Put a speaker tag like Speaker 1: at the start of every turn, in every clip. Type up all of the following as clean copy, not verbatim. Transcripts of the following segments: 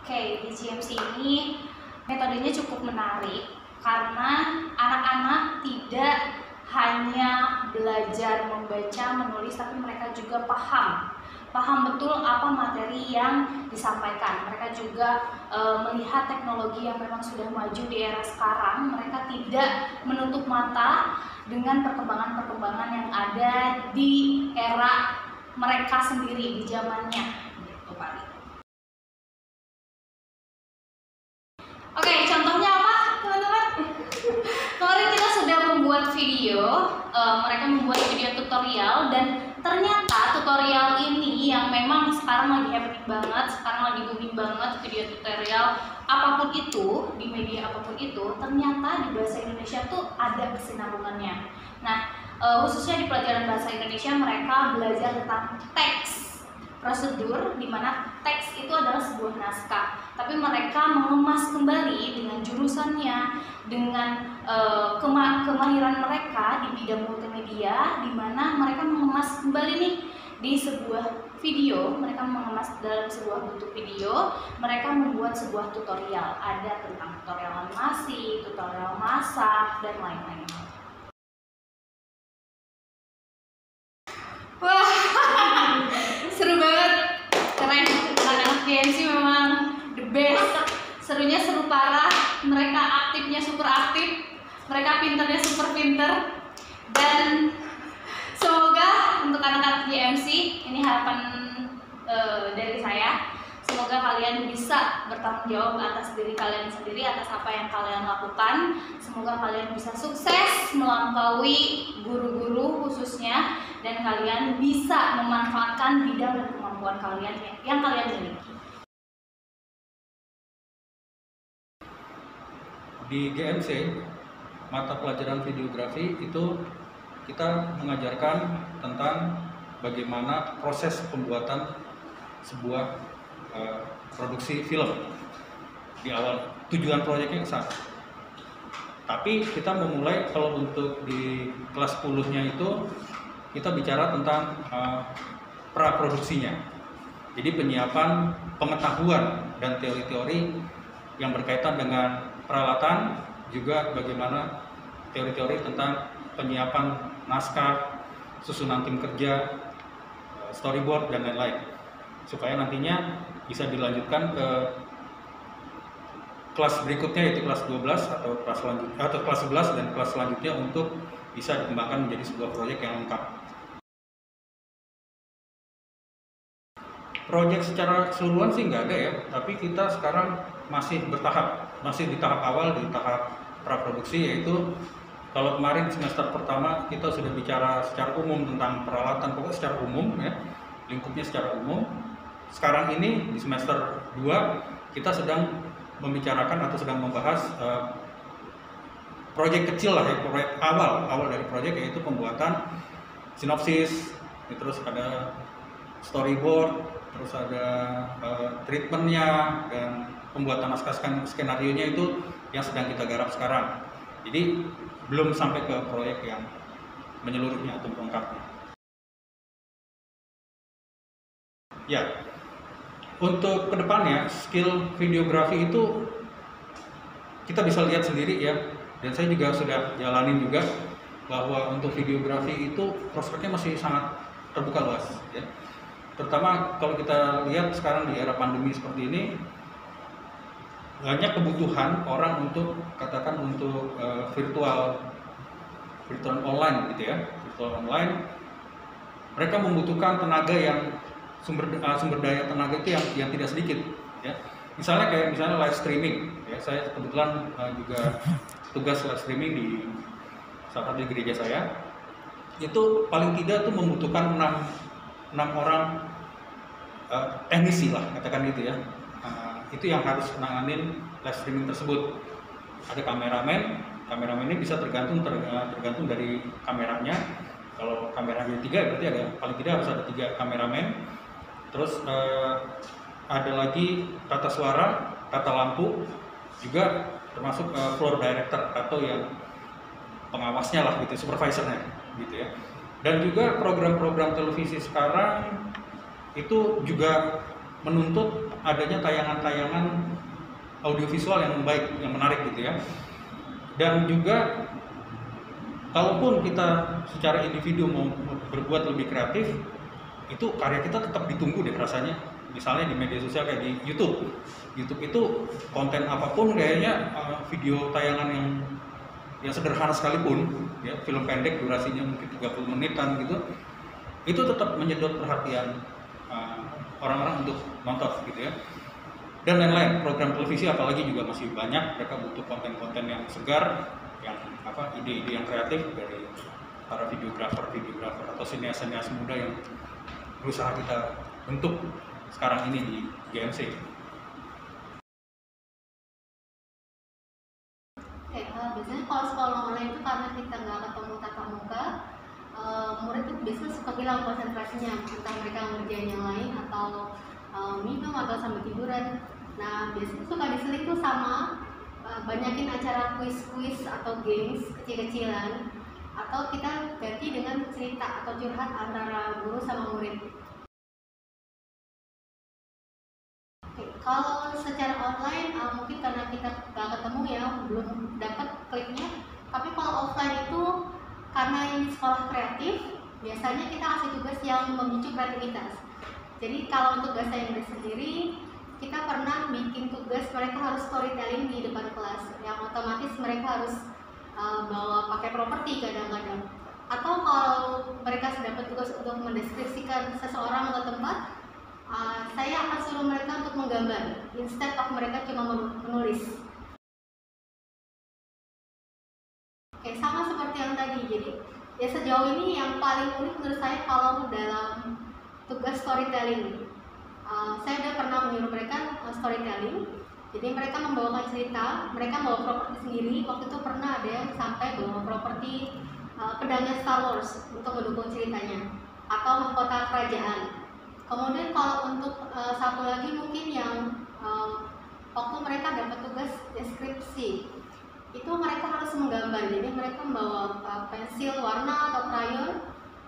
Speaker 1: Oke, di GMC ini metodenya cukup menarik karena anak-anak tidak hanya belajar membaca, menulis, tapi mereka juga paham betul apa materi yang disampaikan. Mereka juga melihat teknologi yang memang sudah maju di era sekarang. Mereka tidak menutup mata dengan perkembangan-perkembangan yang ada di era mereka sendiri, di zamannya, gitu Pak. Oke, contohnya apa teman-teman? Kemarin kita sudah membuat video, mereka membuat video tutorial, dan ternyata tutorial ini yang memang sekarang lagi happening banget, sekarang lagi booming banget video tutorial apapun itu, di media apapun itu, ternyata di bahasa Indonesia tuh ada kesinambungannya. Nah, khususnya di pelajaran bahasa Indonesia mereka belajar tentang teks, prosedur, di mana teks itu adalah sebuah naskah, tapi mereka mengemas kembali dengan jurusannya, dengan kemahiran mereka di bidang multimedia, di mana mereka mengemas kembali nih di sebuah video, mereka mengemas dalam sebuah bentuk video, mereka membuat sebuah tutorial, ada tentang tutorial animasi, tutorial masak, dan lain-lain. Wah, seru banget, keren. Anak-anak GMC memang the best. Serunya seru parah, mereka aktifnya super aktif, mereka pinternya super pinter. Dan semoga untuk anak-anak GMC, ini harapan dari saya, semoga kalian bisa bertanggung jawab atas diri kalian sendiri, atas apa yang kalian lakukan. Semoga kalian bisa sukses melampaui guru-guru khususnya, dan kalian bisa memanfaatkan bidang dan kemampuan kalian yang kalian miliki.
Speaker 2: Di GMC, mata pelajaran videografi itu kita mengajarkan tentang bagaimana proses pembuatan sebuah produksi film. Di awal tujuan proyeknya ke sana. Tapi kita memulai, kalau untuk di kelas 10-nya itu kita bicara tentang praproduksinya. Jadi penyiapan pengetahuan dan teori-teori yang berkaitan dengan peralatan, juga bagaimana teori-teori tentang penyiapan naskah, susunan tim kerja, storyboard, dan lain-lain, supaya nantinya bisa dilanjutkan ke kelas berikutnya, yaitu kelas 12 atau kelas 11 dan kelas selanjutnya, untuk bisa dikembangkan menjadi sebuah proyek yang lengkap. Proyek secara keseluruhan sih nggak ada ya, tapi kita sekarang masih bertahap, masih di tahap awal, di tahap praproduksi, yaitu kalau kemarin semester pertama kita sudah bicara secara umum tentang peralatan, pokoknya secara umum ya, lingkupnya secara umum. Sekarang ini di semester 2 kita sedang membicarakan atau sedang membahas proyek kecil lah ya, proyek awal dari proyek, yaitu pembuatan sinopsis, terus ada storyboard, terus ada treatmentnya, dan pembuatan naskah skenario-nya itu yang sedang kita garap sekarang. Jadi belum sampai ke proyek yang menyeluruhnya atau lengkapnya. Ya, untuk kedepannya skill videografi itu kita bisa lihat sendiri ya, dan saya juga sudah jalanin juga, bahwa untuk videografi itu prospeknya masih sangat terbuka luas ya. Terutama kalau kita lihat sekarang di era pandemi seperti ini, banyak kebutuhan orang untuk katakan untuk virtual online gitu ya, virtual online. Mereka membutuhkan tenaga yang sumber daya tenaga itu yang tidak sedikit ya. Misalnya live streaming ya, saya kebetulan juga tugas live streaming di salah satu gereja saya. Itu paling tidak tuh membutuhkan 6 orang teknisi lah, katakan gitu ya. Itu yang harus menanganin live streaming tersebut. Ada kameramen ini bisa tergantung dari kameranya. Kalau kameranya 3 berarti paling tidak harus ada 3 kameramen. Terus ada lagi tata suara, tata lampu, juga termasuk floor director atau yang pengawasnya lah gitu, supervisornya gitu ya. Dan juga program-program televisi sekarang itu juga menuntut adanya tayangan-tayangan audiovisual yang baik, yang menarik gitu ya. Dan juga kalaupun kita secara individu mau berbuat lebih kreatif, itu karya kita tetap ditunggu deh rasanya. Misalnya di media sosial kayak di YouTube. YouTube itu konten apapun kayaknya video tayangan yang sederhana sekalipun, ya, film pendek durasinya mungkin 30 menitan gitu, itu tetap menyedot perhatian orang-orang untuk nonton gitu ya. Dan lain-lain, program televisi apalagi juga masih banyak, mereka butuh konten-konten yang segar, yang ide-ide yang kreatif dari para videografer atau sinias-sinias muda yang berusaha kita bentuk sekarang ini di GMC.
Speaker 3: Oke, biasanya kalau sekolah online itu karena kita nggak ketemu tatap muka, murid itu biasanya suka hilang konsentrasinya, entah mereka ngerjain yang lain atau minum atau sambil tiduran. Nah, biasanya suka diseling tuh sama banyakin acara kuis-kuis atau games kecil-kecilan, atau kita ganti dengan cerita atau curhat antara guru sama murid. Oke, kalau secara online mungkin karena kita nggak ketemu ya, belum dapat kliknya. Tapi kalau offline itu karena ini sekolah kreatif, biasanya kita kasih tugas yang memicu kreativitas. Jadi kalau untuk tugas saya sendiri, kita pernah bikin tugas mereka harus storytelling di depan kelas, yang otomatis mereka harus bawa pakai properti kadang-kadang. Atau kalau mereka dapat tugas untuk mendeskripsikan seseorang atau tempat, saya akan suruh mereka untuk menggambar, instead of mereka cuma menulis. Oke, sama seperti yang tadi. Jadi ya sejauh ini yang paling unik menurut saya kalau dalam tugas storytelling, saya udah pernah menyuruh mereka storytelling. Jadi mereka membawakan cerita, mereka bawa properti sendiri. Waktu itu pernah ada yang sampai bawa properti pedangnya Star Wars untuk mendukung ceritanya, atau mahkota kerajaan. Kemudian kalau untuk satu lagi mungkin yang waktu mereka dapat tugas deskripsi, itu mereka harus menggambar. Jadi mereka membawa pensil warna atau krayon.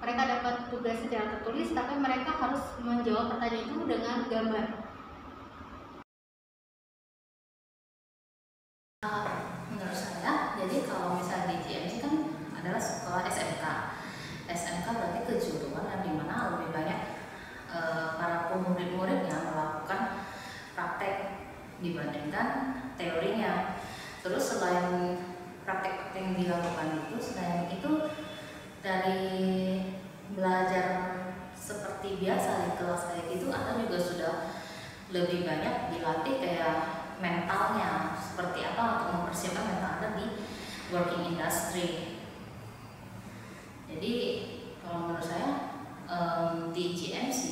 Speaker 3: Mereka dapat tugas secara tertulis, tapi mereka harus menjawab pertanyaan itu dengan gambar.
Speaker 4: Menurut saya, jadi kalau misalnya di GMC kan adalah sekolah SMK. SMK berarti kejuruan yang dimana lebih banyak para murid-muridnya melakukan praktek dibandingkan teorinya. Terus selain praktek yang dilakukan itu, selain itu dari belajar seperti biasa di kelas kayak gitu, atau juga sudah lebih banyak dilatih kayak mentalnya seperti apa untuk mempersiapkan mental Anda di working industry. Jadi kalau menurut saya di GMC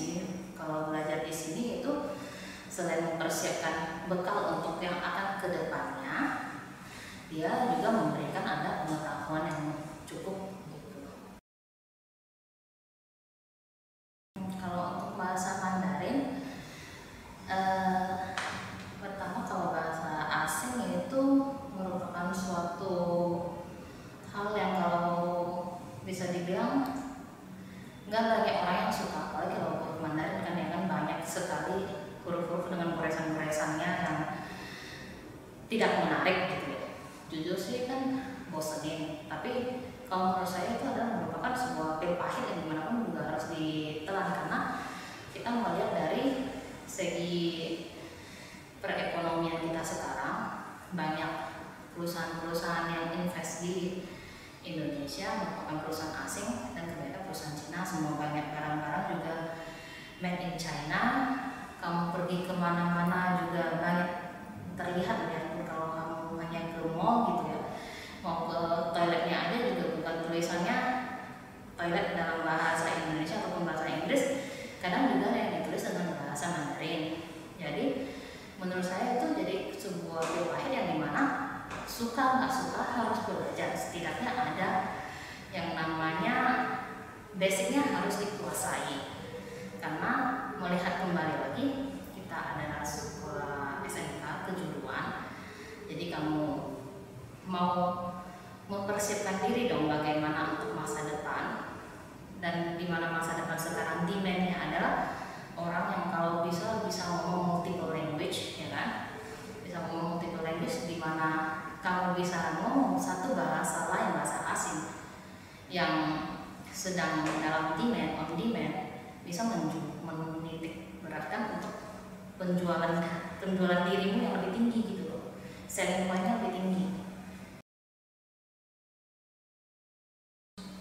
Speaker 4: kalau belajar di sini itu selain mempersiapkan bekal untuk yang akan ke depannya, dia juga memberikan Anda pengetahuan yang cukup gitu. Kalau untuk bahasa Mandarin, pertama kalau bahasa asing itu merupakan suatu hal yang kalau bisa dibilang nggak banyak orang yang suka, apalagi kalau huruf Mandarin kan ya kan banyak sekali huruf-huruf dengan goresan-goresannya yang tidak menarik gitu ya. Jujur sih kan bosenin, tapi kalau menurut saya itu adalah merupakan sebuah pil pahit yang dimanapun juga harus ditelan, karena kita melihat dari segi perekonomian kita sekarang, banyak perusahaan-perusahaan yang invest di Indonesia merupakan perusahaan asing dan kebanyakan perusahaan Cina. Semua banyak barang-barang juga made in China. Kamu pergi kemana-mana juga banyak terlihat ya, kalau kamu hanya ke mall gitu ya, mau ke toiletnya aja juga bukan tulisannya toilet dalam bahasa Indonesia ataupun bahasa Inggris, kadang juga ada yang ditulis dengan bahasa Mandarin. Jadi menurut saya itu jadi sebuah pil pahit yang dimana suka nggak suka harus belajar, setidaknya ada yang namanya basicnya harus dikuasai. Karena melihat kembali lagi, kita adalah sebuah SMK kejuruan, jadi kamu mau mempersiapkan diri dong bagaimana untuk masa depan, dan di mana masa depan sekarang demandnya adalah orang yang kalau bisa penjualan dirimu yang lebih tinggi gitu loh, selling point-nya lebih tinggi.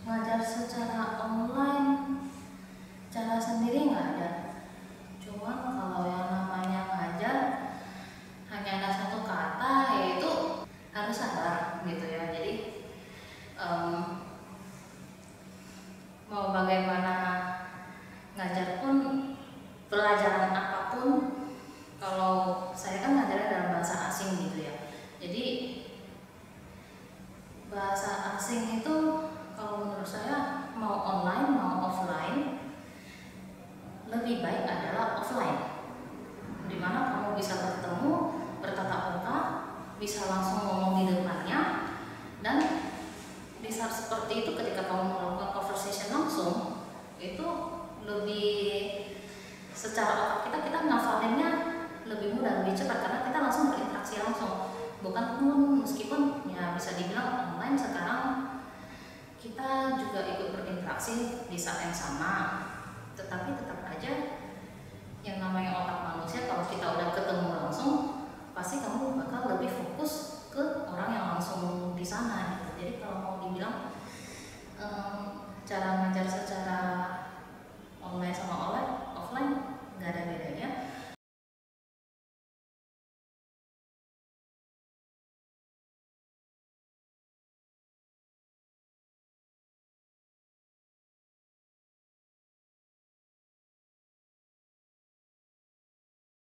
Speaker 4: Ngajar secara online, cara sendiri nggak ada. Cuman kalau yang namanya ngajar hanya ada satu kata, yaitu harus sabar gitu ya. Jadi mau bagaimana ngajar pun, pelajaran apapun, kalau saya kan ngajarnya dalam bahasa asing gitu ya. Jadi bahasa asing itu kalau menurut saya mau online mau offline, lebih baik adalah offline, dimana kamu bisa bertemu, bertatap muka, bisa langsung ngomong di depannya, dan di saat seperti itu ketika kamu melakukan conversation langsung, itu lebih secara otak kita ngafalinnya lebih mudah, lebih cepat karena kita langsung berinteraksi langsung. Bukan pun meskipun ya bisa dibilang online sekarang kita juga ikut berinteraksi di saat yang sama, tetapi tetap aja